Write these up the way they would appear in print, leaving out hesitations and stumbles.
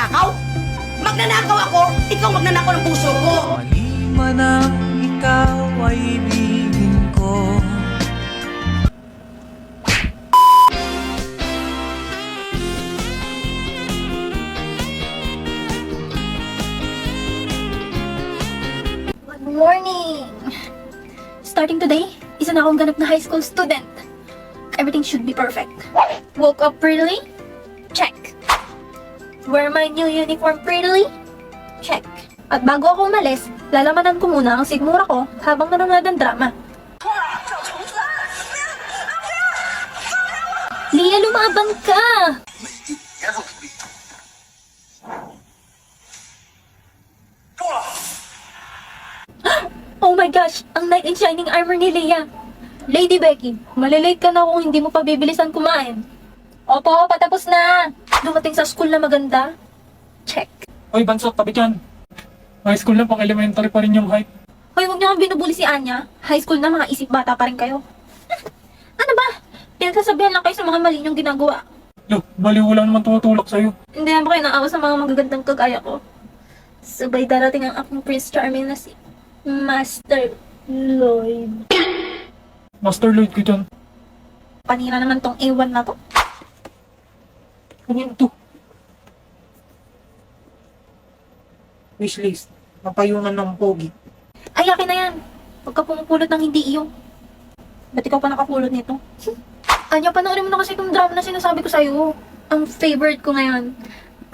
magnanakaw? Magnanakaw ako, ikaw magnanakaw ng puso ko. Mali man ang ikaw ay ibigin ko. Good morning! Starting today, isa na akong ganap na high school student. Everything should be perfect. Woke up prettily? Check. Wear my new uniform prettily? Check. At bago ako umalis, lalamanan ko muna ang sigmura ko habang nanonood ng drama. Lia, lumaban ka! Oh my gosh! Ang knight in shining armor ni Leia! Lady Becky, malilate ka na kung hindi mo pa bibilisan kumain. Opo, patapos na! Dumating sa school na maganda? Check. Hoy, Bansot, tabi dyan. High school na, pang elementary pa rin yung height. Hoy, huwag niyo kang binubuli si Anya. High school na, mga isip bata pa rin kayo. Ano ba? Pinagsasabihan lang kayo sa mga mali niyong ginagawa. Lo, baliw lang naman tumutulak sa'yo. Hindi naman kayo naawa sa mga magagandang kagaya ko. Sabay darating ang aking Prince Charming na si Master Lloyd. Master Lloyd ko dyan. Panira naman tong A1 na to. Ano yun to? Wishlist. Mapayunan ng pogi. Ay, akin na yan. Huwag ka pumupulot ng hindi iyo. Ba't ikaw pa nakapulot nito? Anya, panoorin mo na kasi itong drama na sinasabi ko sa'yo. Ang favorite ko ngayon.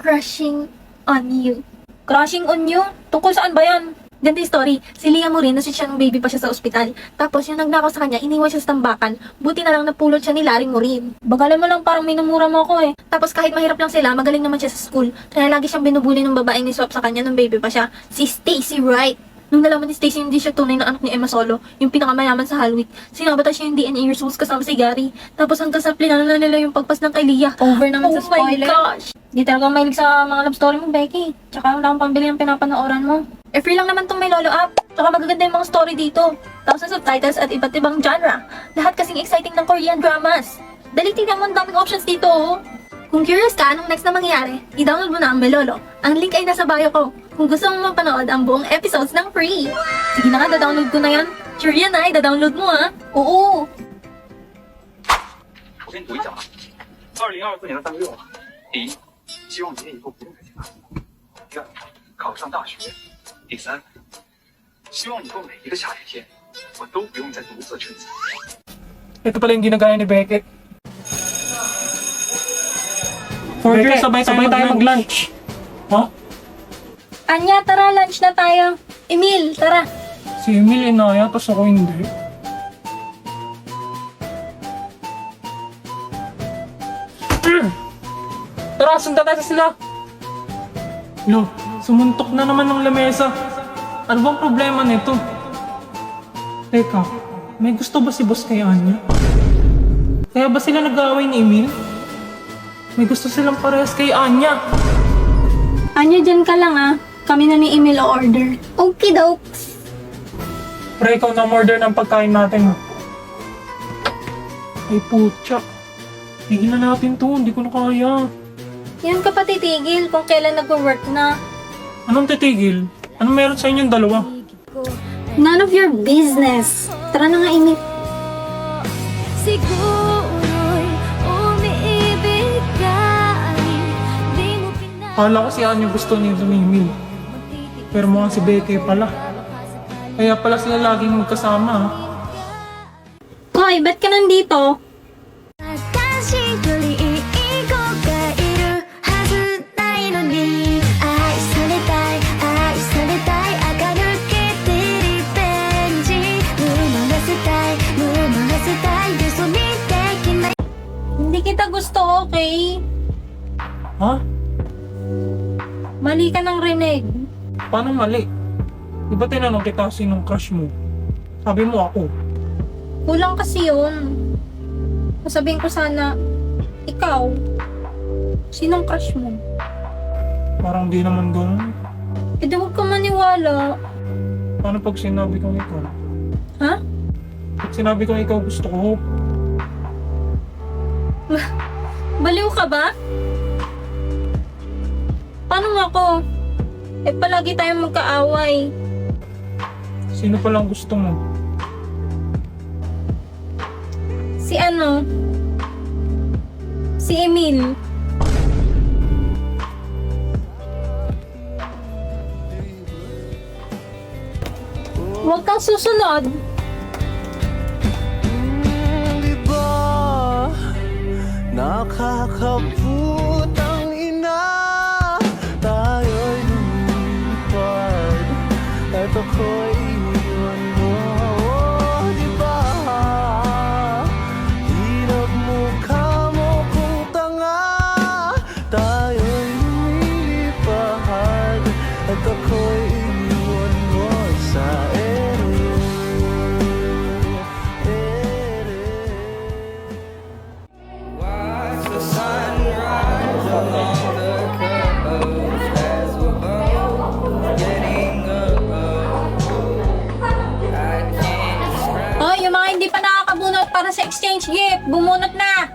Crushing on You. Crushing on You? Tungkol saan ba yan? Ganda yung story. Si Lia Morin, nasi siya nung baby pa siya sa ospital. Tapos yung nagnakaw sa kanya, iniwan siya sa tambakan. Buti na lang napulot siya ni Larry Morin. Bagalan mo lang, parang minumura mo ako eh. Tapos kahit mahirap lang sila, magaling naman siya sa school. Kaya lagi siyang binubuli ng babaeng ni Swap sa kanya nung baby pa siya. Si Stacy Wright. Nung nalaman ni Stacy hindi siya tunay na anak ni Emma Solo, yung pinakamayaman sa Hallweek, sinabata siya yung DNA results kasama si Gary. Tapos hanggang sa plano na nila yung pagpas ng kay Lia. Over naman sa spoiler. Oh my gosh! Di talaga mahilig sa mga love story mo, Becky. Tsaka wala akong pambili ng pinapanooran mo. Eh, free lang naman tong may lolo app. Tsaka magaganda yung mga story dito. Thousands of titles at iba't ibang genre. Lahat kasing exciting ng Korean dramas. Dali, tignan mo, ang daming options dito, oh. Kung curious ka anong next na mangyari, i-download mo na ang Melolo. Ang link ay nasa bio ko. Kung gusto mong mapanood ang buong episodes ng free. Sige na nga, da-download ko na yan. Sure yan ay, da-download mo ha. Oo. 我先读一讲啊。2024年的3月6日，第一，希望你以后不用再听他。第二，考上大学。第三，希望以后每一个下雨天，我都不用再独自撑伞。 Ito pala yung ginagaya ni Beckett. Beckett, sabay tayo mag-lunch. Ha? Anya, tara, lunch na tayo. Emil, tara. Si Emil inaya, tapos ako hindi. Tara, sundan tayo sa sila. Lo, sumuntok na naman ng lamesa. Ano bang problema nito? Teka, may gusto ba si boss kay Anya? Kaya ba sila nag-aaway ni Emil? May gusto silang parehas kay Anya. Anya, dyan ka lang ah. Kami na ni Emil o-order. Okay, dokes. Pre, ikaw na order ng pagkain natin. Ay, putya. Tigilan natin to, hindi ko na kaya. Yan ka pa titigil kung kailan nag-work na. Anong titigil? Anong meron sa inyong dalawa? None of your business. Tara na nga, Emil. Siguro'y umiibig ka. Di mo Kala ko si Anya gusto ni Emil. Pero mukhang si Becky pala. Kaya pala sila laging magkasama. Koy, ba't ka nandito? 私よりいい子がいるはずないのに愛されたい愛されたい垢抜けてリベンジ生まらせたい生まらせたい嘘にできない Hindi kita gusto, okay? Ha? Mali ka ng rinig. Paano mali? Di ba tinanong kita sinong crush mo? Sabi mo ako. Kulang kasi yun. Sasabihin ko sana, ikaw. Sinong crush mo? Parang di naman ganun. Eh di huwag ka maniwala. Paano pag sinabi kong ikaw? Ha? Pag sinabi kong ikaw gusto ko, Baliw ka ba? Paano nga ako? Eh, palagi tayong magkaaway. Sino palang gusto mo? Si ano? Si Emil. Huwag kang susunod. Di ba nakakaputang ina? Tayo'y lumipad at ako'y iniwan mo. Di ba hirap mukha mo kung tanga? Tayo'y lumilipad at ako'y iniwan mo sa ere. Watch the sunrise along the coast as we're both getting old. I can't describe. Oh, yung mga hindi pa nakakabunot para sa exchange gift, bumunot na!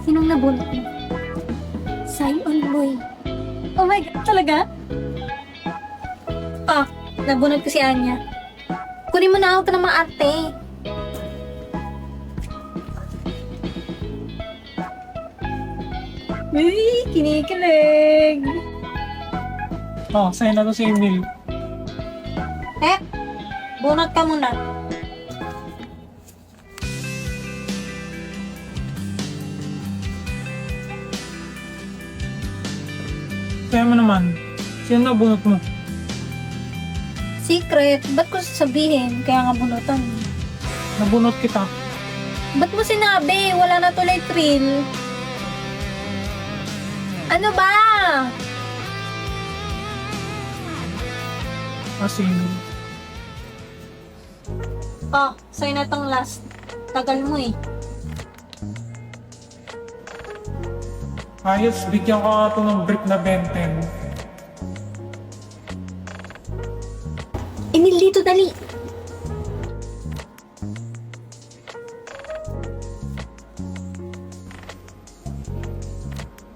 Sinong nabunot mo? Sion Boy. Oh my God, talaga? Ah, nabunot ko si Anya. Kunin mo na ako ng mga arte. Uy, kinikilig. Oh, sa'yo na to si Emil. Eh, bunot ka muna. Sa'yo mo naman. Sino nabunot mo? Secret, ba't ko sasabihin? Kaya nga bunutan. Nabunot kita. Ba't mo sinabi? Wala na tuloy thrill. Ano ba? Kasi Emil. Oh, sa'yo na tong last. Tagal mo eh. Ayos, bigyan ko nga ito ng brick na benten. Emil, dito, dali.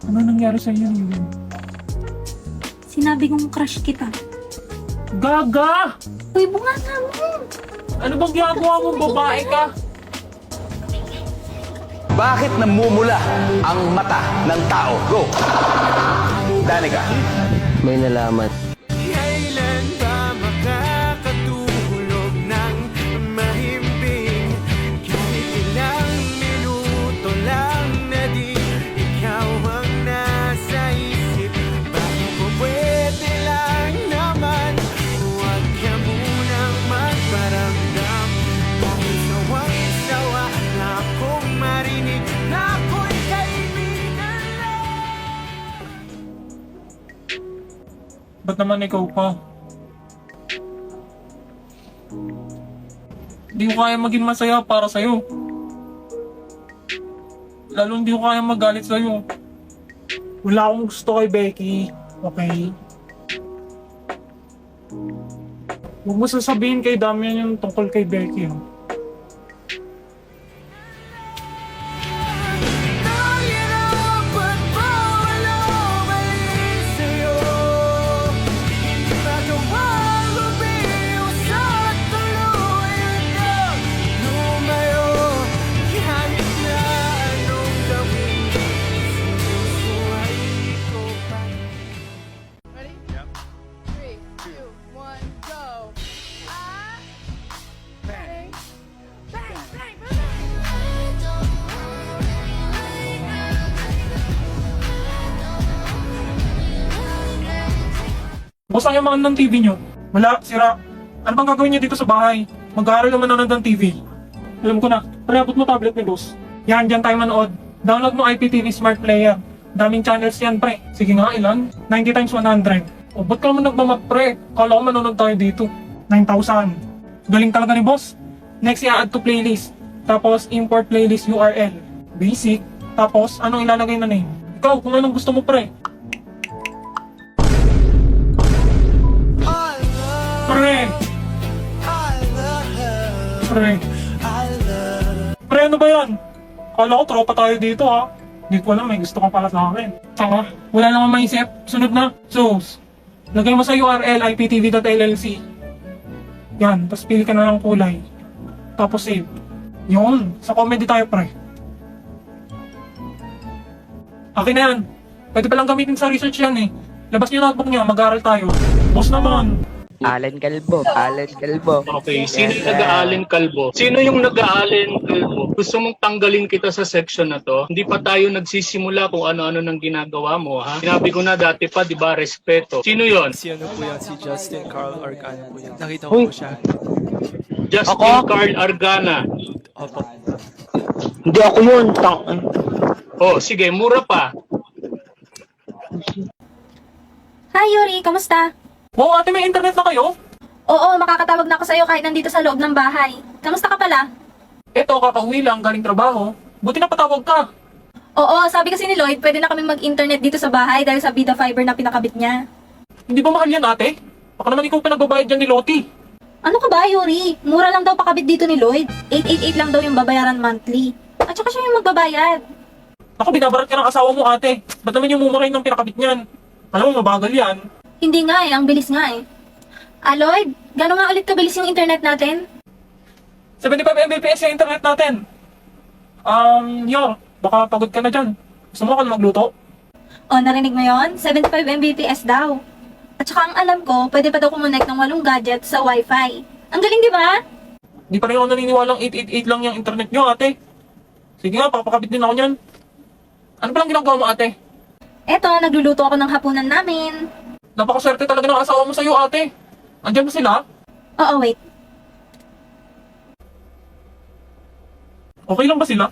Ano nangyari sa iyo, Emil? Sinabi kong crush kita. Gaga! Uy, bunganga mo. Ano bang ginagawa mo? Babae ka? Bakit namumula ang mata ng tao? Go! Danica. May nalaman. Kailan ba makakatulog ng mahimbing? Kahit ilang minuto lang na di ikaw ang nasa isip. Bakit po pwede lang naman? Huwag ka munang magparamdam. Bakit sawang-sawa na akong marinig na ako'y kaibigan lang? Ba't naman ikaw pa? Hindi ko kaya maging masaya para sa'yo. Lalo hindi ko kaya magalit sa'yo. Wala akong gusto kay Becky. Okay? Huwag mo sasabihin kay Damian yung tungkol kay Becky. Oh. Nahihirapan pa walang mali sa'yo. Hindi magawang lumiwas at tuluyan ka lumayo. Kahit na anong gawin, sinusuway ko pa. Ready? Yep. 3, 2, 1, go. Bang. Bang, bang, bang. Boss, ayaw mga ng TV nyo. Wala, sira. Ano bang gagawin nyo dito sa bahay? Mag-aaral naman ako ng TV. Alam ko na, pare-abot mo tablet ni boss. Yan, dyan tayo manood. Download mo IPTV Smart Player. Daming channels yan, pre. Sige nga, ilan? 90 times 100. O, ba't ka naman nagmamap, pre? Kala ko manonood tayo dito. 9,000. Galing talaga ni boss. Next, i-add to playlist. Tapos, import playlist URL. Basic. Tapos, anong ilalagay na name? Ikaw, kung anong gusto mo, pre. Pre! Pre! Pre, ano ba yan? Kala ko tropa tayo dito ha. Hindi ko alam, may gusto ka pala sa akin. Saka, wala naman maisip. Sunod na. So, lagay mo sa URL iptv.llc. Yan, tapos pili ka na ng kulay. Tapos save. Yun, sa comedy tayo pre. Akin na yan. Pwede palang gamitin sa research yan eh. Labas niyo notebook niyo, mag-aaral tayo. Boss naman. Alan Calvo, Alan Calvo. Okay, sino yung nag-aalin kalbo? Sino yung nag-aalin kalbo? Gusto mong tanggalin kita sa section na to? Hindi pa tayo nagsisimula kung ano-ano nang ginagawa mo, ha? Sinabi ko na dati pa, di ba, respeto. Sino yon? Si ano po yan, si Justin Carl Arcana po yan. Nakita ko po siya. Justin Carl Argana. Opo. Hindi ako yun, Oh, sige, mura pa. Hi, Yuri. Kamusta? Wow, ate, may internet na kayo? Oo, makakatawag na ako sa'yo kahit nandito sa loob ng bahay. Kamusta ka pala? Eto, kakauwi lang, galing trabaho. Buti na patawag ka. Oo, sabi kasi ni Lloyd, pwede na kami mag-internet dito sa bahay dahil sa Vida Fiber na pinakabit niya. Hindi ba mahal yan, ate? Baka naman ikaw pinagbabayad dyan ni Loti. Ano ka ba, Yuri? Mura lang daw pakabit dito ni Lloyd. 888 lang daw yung babayaran monthly. At saka siya yung magbabayad. Ako, binabarat ka ng asawa mo, ate. Ba't naman yung mumurahin ng pinakabit niyan? Alam mo, mabagal yan. Hindi nga eh, ang bilis nga eh. Lloyd, gano'n nga ulit kabilis yung internet natin? 75 Mbps yung internet natin. Yor, baka pagod ka na dyan. Gusto mo ako na magluto? O, narinig mo yon? 75 Mbps daw. At saka ang alam ko, pwede pa daw kumonect ng 8 gadgets sa Wi-Fi. Ang galing, di ba? Di pa rin ako naniniwalang 888 lang yung internet nyo, ate. Sige nga, papakabit din ako nyan. Ano palang ginagawa mo, ate? Eto, nagluluto ako ng hapunan namin. Napakaswerte talaga ng asawa mo sa'yo, ate. Andyan ba sila? Oo, wait. Okay lang ba sila?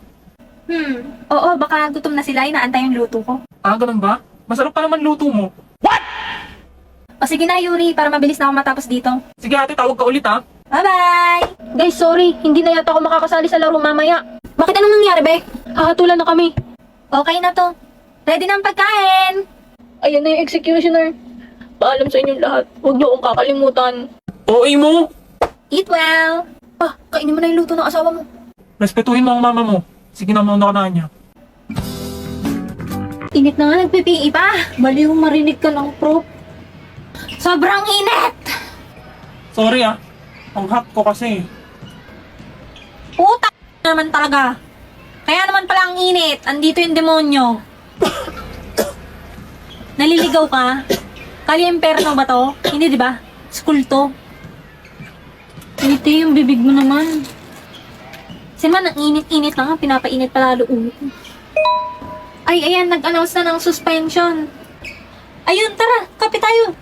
Oo, baka gutom na sila, inaantay yung luto ko. Ah, ganun ba? Masarap pa naman luto mo. O sige na, Yuri, para mabilis na ako matapos dito. Sige, ate, tawag ka ulit, ha? Bye-bye! Guys, sorry. Hindi na yata ako makakasali sa laro mamaya. Bakit anong nangyari, be? Hahatulan na kami. Okay na to. Ready na ang pagkain! Ayan na yung executioner. Paalam sa inyong lahat. Huwag niyo akong kakalimutan. OA mo! Eat well! Kainin mo na yung luto ng asawa mo. Respetuhin mo ang mama mo. Sige na, mauna ka na niya. Init na nga, nagpipi pa. Baliw marinig ka ng prop. Sobrang init! Sorry, ah. Ang hot ko kasi. Puta naman talaga. Kaya naman pala ang init. Andito yung demonyo. Naliligaw ka? Kali-imperno ba to? Hindi, di ba? School to. Initi yung bibig mo naman. Kasi man, ang init-init na nga. Pinapainit palalo ulo ko. Ay, ayan. Nag-announce na ng suspension. Ayun, tara. Kape tayo.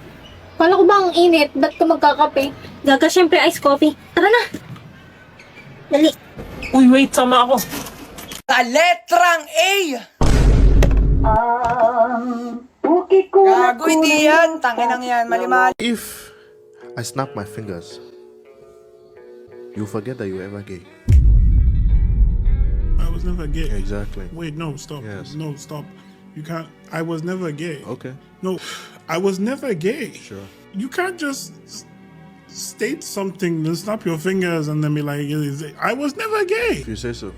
Kala ko ba ang init? Ba't ka magkakape? Gaga, syempre ice coffee. Tara na. Dali. Uy, wait. Sama ako. Sa letrang A! Gago, hindi yan. Tanginang yan. Mali-mali. If I snap my fingers, you forget that you were ever gay. I was never gay. Exactly. Wait, no, stop. Yes. No, stop. You can't. I was never gay. Okay. No, I was never gay. Sure. You can't just state something, then snap your fingers, and then be like, I was never gay. If you say so.